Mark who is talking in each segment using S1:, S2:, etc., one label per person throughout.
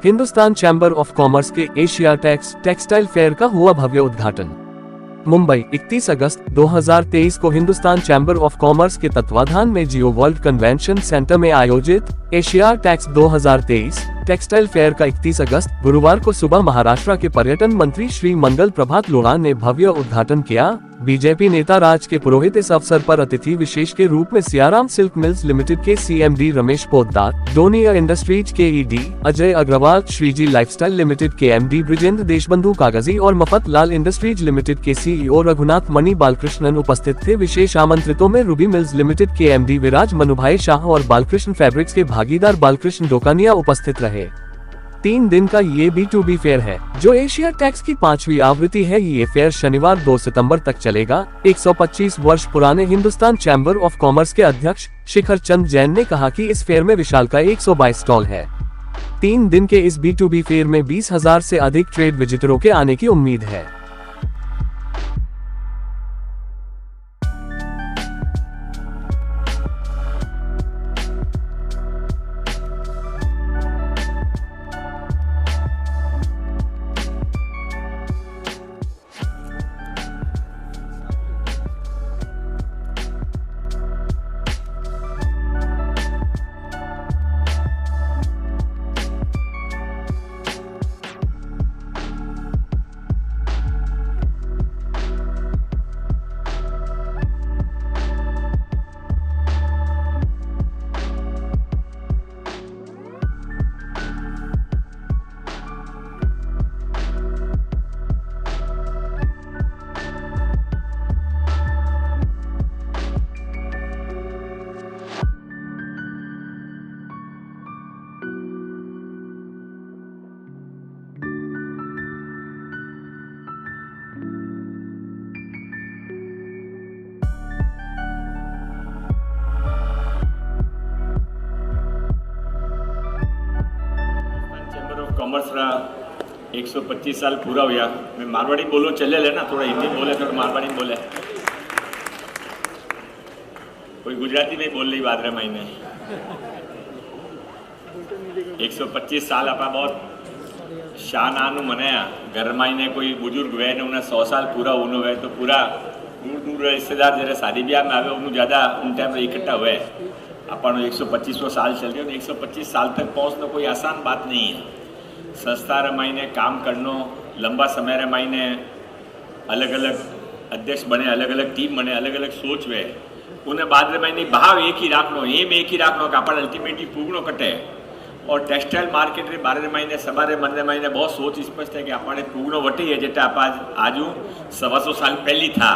S1: Hindustan chamber of commerce के Asia textile fair का हुआ भव्य उद्घाटन। मुंबई 31 अगस्त 2023 को हिंदुस्तान चैम्बर ऑफ कॉमर्स के तत्वाधान में जियो वर्ल्ड कन्वेंशन सेंटर में आयोजित एशिया टेक्स 2023 टेक्सटाइल फेयर का 31 अगस्त गुरुवार को सुबह महाराष्ट्र के पर्यटन मंत्री श्री मंगल प्रभात लोढ़ा ने भव्य उद्घाटन किया। बीजेपी नेता राज के पुरोहित इस अवसर पर अतिथि विशेष के रूप में सियाराम सिल्क मिल्स लिमिटेड के सीएमडी रमेश पोद्दार, डोनियर इंडस्ट्रीज के ED Ajay Agarwal, Shreeji lifestyle limited के एमडी ब्रिजेंद्र देशबंधु कागजी और मफत लाल इंडस्ट्रीज लिमिटेड के सीईओ रघुनाथ मणि बालकृष्णन उपस्थित थे। विशेष आमंत्रितों में रूबी मिल्स लिमिटेड के एमडी विराज मनुभाई शाह और बालकृष्ण फैब्रिक्स के भागीदार बालकृष्ण डोकानिया उपस्थित रहे। 3 दिन का ये B2B फेयर है, जो एशिया टेक्स की 5वीं आवृत्ति है। ये फेयर शनिवार 2 सितंबर तक चलेगा। 125 वर्ष पुराने हिंदुस्तान चैम्बर ऑफ कॉमर्स के अध्यक्ष शिखर चंद जैन ने कहा कि इस फेयर में विशालकाय 122 स्टॉल है। 3 दिन के इस B2B फेयर में 20,000 से अधिक ट्रेड विजिटरों के आने की उम्मीद है।
S2: कॉमर्स रा 125 साल पूरा हुआ। मैं मारवाड़ी बोलो चले लेना, थोड़ा हिंदी बोले थोड़ा मारवाड़ी बोले, कोई गुजराती में बोल रही बात रहे महीने 125 साल आप बहुत शान मनाया। घर महीने कोई बुजुर्ग हुए ने उन्हें 100 साल पूरा होने हुए तो पूरा दूर दूर रिश्तेदार जरा शादी ब्याह में आवे उन्हें ज़्यादा उन टाइम पर इकट्ठा हुए। अपन 125 साल चल रहे हो, 125 साल तक पहुँचना कोई आसान बात नहीं है। संस्था रमाईने काम करनो लंबा समय रमाईने अलग अलग अध्यक्ष बने, अलग अलग टीम बने, अलग अलग सोच वे उन्हें बाद रमाईने भाव एक ही राखनो, एम एक ही राखनो कि अपन अल्टीमेटली पूगनो कटे। और टेक्सटाइल मार्केट रे 12 महीने सवारे मन महीने बहुत सोच स्पष्ट है कि अपने पूगनो वटी है जेटा आप आजू 125 साल पहली था।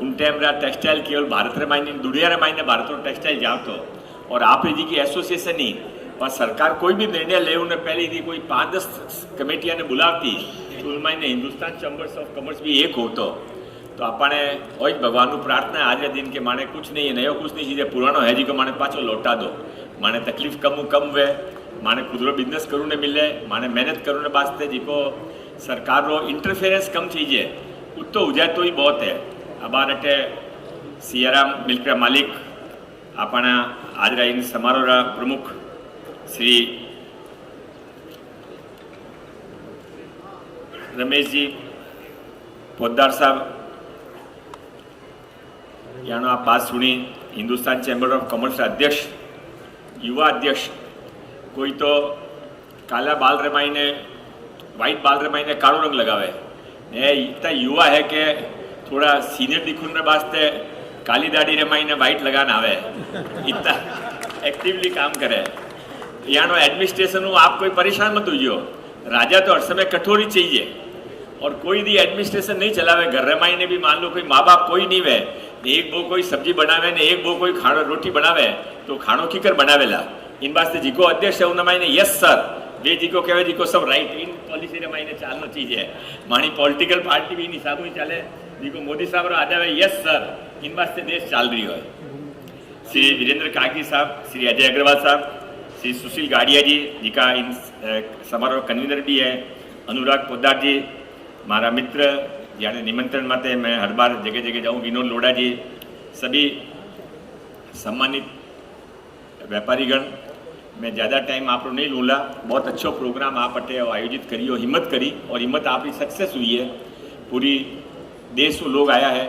S2: उन टाइम रा टेक्सटाइल केवल भारत रमाईने दुनिया रमाईने भारत में टेक्सटाइल जातो और आप जी की एसोसिएशन ही और सरकार कोई भी निर्णय ले उन्हें पहले थी कोई 5-10 कमेटियां ने बुलाती तो उनमें हिंदुस्तान चैम्बर्स ऑफ कॉमर्स भी एक होतो। तो अपने वही भगवान प्रार्थना आज के दिन के माने कुछ नहीं है, नयो कुछ नहीं चीज़ें पुरानो है जी को माने पाछो लौटा दो। माने तकलीफ कम वे, माने खुदरो बिजनेस करूँ ने मिले, माने मेहनत करूँ ने वास्ते जी को सरकार रो इंटरफेरेंस कम चीज़े उतो हो जाए तो ही बहुत है। अबार अटे सियाराम मिल्क रा मालिक अपना आज इन समारोह रा प्रमुख श्री रमेश जी पोद्दार साहब यानो आप बात सुनी। हिंदुस्तान चैम्बर ऑफ कॉमर्स अध्यक्ष, युवा अध्यक्ष, कोई तो काला बाल रमाईने वाइट बाल रमाईने कालो रंग लगावे, इतना युवा है कि थोड़ा सीनियर दिखने वास्ते काली दाढ़ी रमाईने वाइट लगाना आवे, इतना एक्टिवली काम करे। यानो एडमिनिस्ट्रेशन हो आप कोई परेशान मत हुई। राजा तो हर समय कठोर ही चाहिए और कोई भी एडमिनिस्ट्रेशन नहीं चलावे। घर रमाई ने भी मान लो कोई माँ बाप कोई नहीं वे, एक वो कोई सब्जी बनावे ने एक वो कोई खानो रोटी बनावे तो खानो कीकर बनावेला। इन वास्ते जी को अध्यक्ष है उन्हें यस सर वे जी को कहे जी को सब राइट इन पॉलिसी रमाई ने चालनो चीज है। मानी पॉलिटिकल पार्टी भी इन हिसाब ही चले जी को मोदी साहब आ जाए यस सर, इन वास्ते देश चाल रही है। श्री वीरेंद्र काकी साहब, श्री अजय अग्रवाल साहब, श्री सुशील गाड़िया जी जी का इन समारोह कन्वीनर भी है, अनुराग पोद्दार जी मारा मित्र यानी निमंत्रण माते मैं हर बार जगह जगह जाऊँ, विनोद लोढ़ा जी, सभी सम्मानित व्यापारीगण मैं ज़्यादा टाइम आप नहीं लूँगा। बहुत अच्छो प्रोग्राम आप अटे आयोजित करी और हिम्मत करी और हिम्मत आपकी सक्सेस हुई है। पूरी देश में लोग आया है,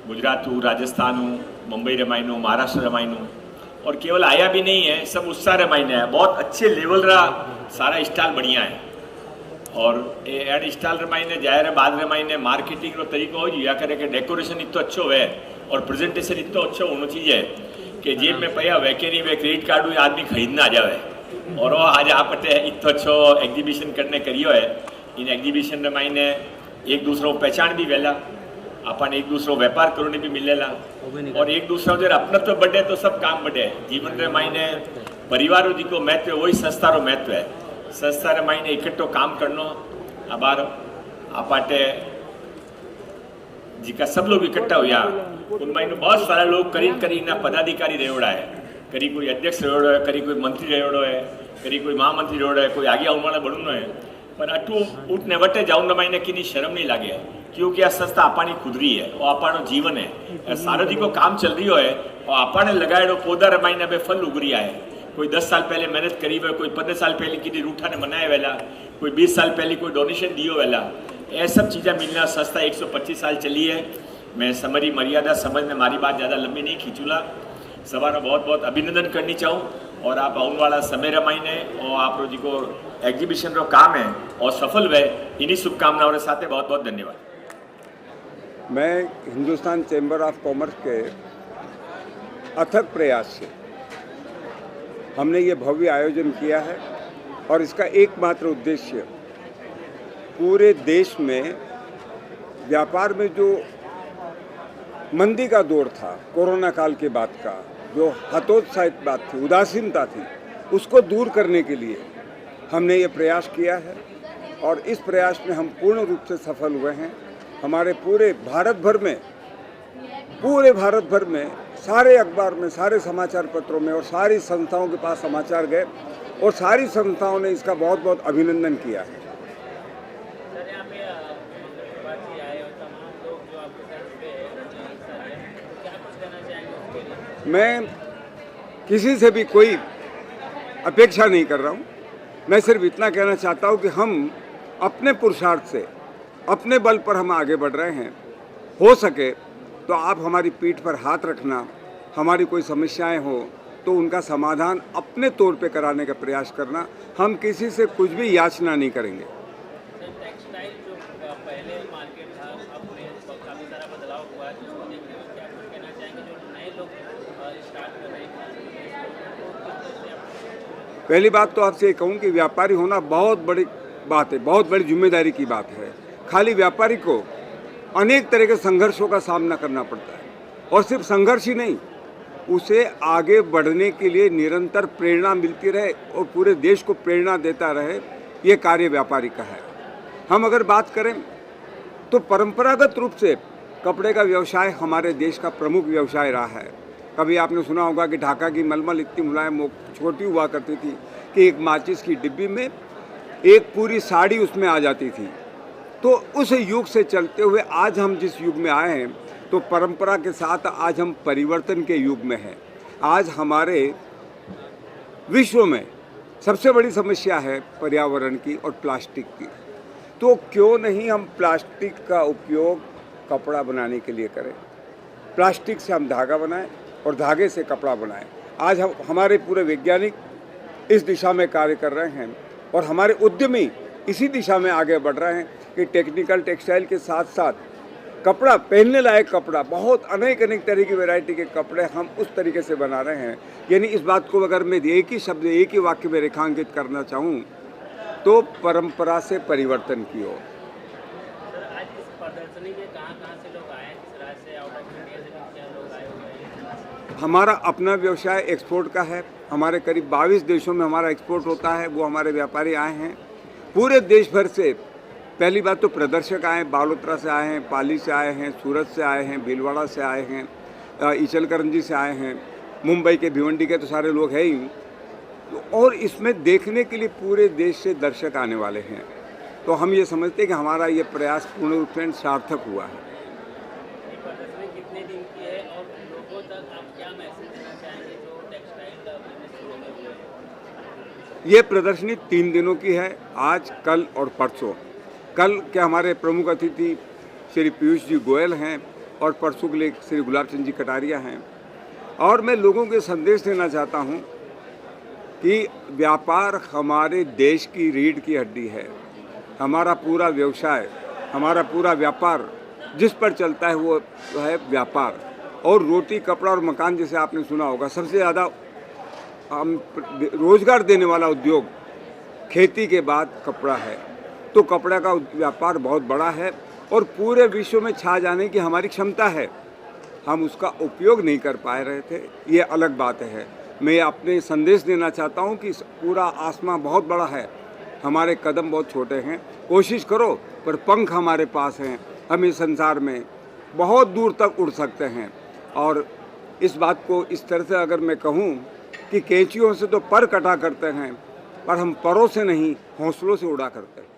S2: गुजरात हूँ, राजस्थान हूँ, मुंबई रमाइनू, महाराष्ट्र रमाइनू, और केवल आया भी नहीं है, सब उत्साह रमाइने है। बहुत अच्छे लेवल रहा सारा स्टाल बढ़िया है और एड स्टाल रमाइने जाहिर है बाद रमाइने मार्केटिंग रो तरीको हो या करे कि डेकोरेशन इतो अच्छो है और प्रेजेंटेशन इतो अच्छो होना चाहिए कि जेब में पया वे के नहीं वे क्रेडिट कार्ड हुई आदमी खरीदना आ जाए। और वो आज आप इतो अच्छो एग्जीबिशन करने करियो है। इन एग्जीबिशन रमाइने एक दूसरों पहचान भी वेला, अपन एक दूसरों व्यापार करने भी मिलेला और एक दूसरा जो अपना तो बढ़े तो सब काम बढ़े। जीवन रे मायने परिवारों जी को महत्व है, वही संस्था रो महत्व है। संस्था रे मायने इकट्ठो काम करनो। अबार आपाटे जी का सब लोग इकट्ठा हुआ उनमें बहुत सारे लोग करीब ना पदाधिकारी रेवड़ा है, करी कोई अध्यक्ष रेवड़ो है, करी कोई मंत्री रेवड़ो है, करी कोई महामंत्री रेवड़ो है, कोई आगे आने वाला बनूनो है। पर अटू उठने वटे जाऊन रमाइने की शर्म नहीं लगे क्योंकि आ संस्था आपानी खुदरी है और आपानो जीवन है। सारो जी को काम चल रही है और आपाने लगाएड़ो पौधा रमाइने बे फल उगरिया है। कोई 10 साल पहले मेहनत करी है, कोई 15 साल पहले की रूठा ने मनाए वेला, कोई 20 साल पहले कोई डोनेशन दियो वेला। ये सब चीज़ें मिलना संस्था 125 साल चली है। मैं समरी मर्यादा समझ में मारी बात ज़्यादा लंबी नहीं खींचूला। सभा बहुत बहुत अभिनंदन करनी चाहूँ और आप आने वाला समय रमाइने और आप जी को एग्जीबिशन रो काम है और सफल हुए इन्हीं शुभकामनाओं के साथ बहुत बहुत धन्यवाद।
S3: मैं हिंदुस्तान चैम्बर ऑफ कॉमर्स के अथक प्रयास से हमने ये भव्य आयोजन किया है और इसका एकमात्र उद्देश्य पूरे देश में व्यापार में जो मंदी का दौर था, कोरोना काल के बाद का जो हतोत्साहित बात थी, उदासीनता थी, उसको दूर करने के लिए हमने ये प्रयास किया है और इस प्रयास में हम पूर्ण रूप से सफल हुए हैं। हमारे पूरे भारत भर में सारे अखबार में, सारे समाचार पत्रों में और सारी संस्थाओं के पास समाचार गए और सारी संस्थाओं ने इसका बहुत बहुत अभिनंदन किया है। मैं किसी से भी कोई अपेक्षा नहीं कर रहा हूँ। मैं सिर्फ इतना कहना चाहता हूँ कि हम अपने पुरुषार्थ से, अपने बल पर हम आगे बढ़ रहे हैं। हो सके तो आप हमारी पीठ पर हाथ रखना, हमारी कोई समस्याएं हो तो उनका समाधान अपने तौर पे कराने का प्रयास करना। हम किसी से कुछ भी याचना नहीं करेंगे।
S4: टेक्सटाइल जो पहले मार्केट था, अब काफ़ी सारा बदलाव हुआ है, तो देखने में क्या कुछ कहना चाहेंगे जो नए लोग स्टार्ट कर रहे हैं?
S3: पहली बात तो आपसे ये कहूँ कि व्यापारी होना बहुत बड़ी बात है, बहुत बड़ी जिम्मेदारी की बात है। खाली व्यापारी को अनेक तरह के संघर्षों का सामना करना पड़ता है और सिर्फ संघर्ष ही नहीं, उसे आगे बढ़ने के लिए निरंतर प्रेरणा मिलती रहे और पूरे देश को प्रेरणा देता रहे, ये कार्य व्यापारी का है। हम अगर बात करें तो परंपरागत रूप से कपड़े का व्यवसाय हमारे देश का प्रमुख व्यवसाय रहा है। कभी आपने सुना होगा कि ढाका की मलमल इतनी मुलायम छोटी हुआ करती थी कि एक माचिस की डिब्बी में एक पूरी साड़ी उसमें आ जाती थी। तो उस युग से चलते हुए आज हम जिस युग में आए हैं, तो परंपरा के साथ आज हम परिवर्तन के युग में हैं। आज हमारे विश्व में सबसे बड़ी समस्या है पर्यावरण की और प्लास्टिक की। तो क्यों नहीं हम प्लास्टिक का उपयोग कपड़ा बनाने के लिए करें, प्लास्टिक से हम धागा बनाएं और धागे से कपड़ा बनाएं। आज हमारे पूरे वैज्ञानिक इस दिशा में कार्य कर रहे हैं और हमारे उद्यमी इसी दिशा में आगे बढ़ रहे हैं कि टेक्निकल टेक्सटाइल के साथ साथ कपड़ा, पहनने लायक कपड़ा, बहुत अनेक तरह की वैरायटी के कपड़े हम उस तरीके से बना रहे हैं। यानी इस बात को अगर मैं एक ही शब्द, एक ही वाक्य में रेखांकित करना चाहूँ तो परंपरा से परिवर्तन की ओर।
S4: आज इस प्रदर्शनी में कहाँ से लोग आए, किस राज्य से, आउट ऑफ इंडिया से क्या लोग आए हुए हैं?
S3: हमारा अपना व्यवसाय एक्सपोर्ट का है। हमारे करीब 22 देशों में हमारा एक्सपोर्ट होता है, वो हमारे व्यापारी आए हैं पूरे देश भर से। पहली बात तो प्रदर्शक आए, बालोतरा से आए हैं, पाली से आए हैं, सूरत से आए हैं, भीलवाड़ा से आए हैं, इचलकरंजी से आए हैं, मुंबई के भिवंडी के तो सारे लोग हैं ही। और इसमें देखने के लिए पूरे देश से दर्शक आने वाले हैं। तो हम ये समझते हैं कि हमारा ये प्रयास पूर्ण रूप से सार्थक हुआ है।
S4: ये प्रदर्शनी कितने दिन की है और लोगों तक आप क्या मैसेज देना चाहेंगे जो टेक्सटाइल बिजनेस शुरू में हुए हैं?
S3: ये प्रदर्शनी 3 दिनों की है, आज, कल और परसों। कल के हमारे प्रमुख अतिथि श्री पीयूष जी गोयल हैं और परसों के लिए श्री गुलाब चंद जी कटारिया हैं। और मैं लोगों को संदेश देना चाहता हूँ कि व्यापार हमारे देश की रीढ़ की हड्डी है। हमारा पूरा व्यवसाय, हमारा पूरा व्यापार जिस पर चलता है वो है व्यापार। और रोटी, कपड़ा और मकान, जैसे आपने सुना होगा, सबसे ज़्यादा हम रोजगार देने वाला उद्योग खेती के बाद कपड़ा है। तो कपड़ा का व्यापार बहुत बड़ा है और पूरे विश्व में छा जाने की हमारी क्षमता है। हम उसका उपयोग नहीं कर पा रहे थे, ये अलग बात है। मैं अपने संदेश देना चाहता हूँ कि पूरा आसमां बहुत बड़ा है, हमारे कदम बहुत छोटे हैं। कोशिश करो, पर पंख हमारे पास हैं, हम इस संसार में बहुत दूर तक उड़ सकते हैं। और इस बात को इस तरह से अगर मैं कहूँ कि कैंचियों से तो पर कटा करते हैं, पर हम परों से नहीं, हौसलों से उड़ा करते हैं।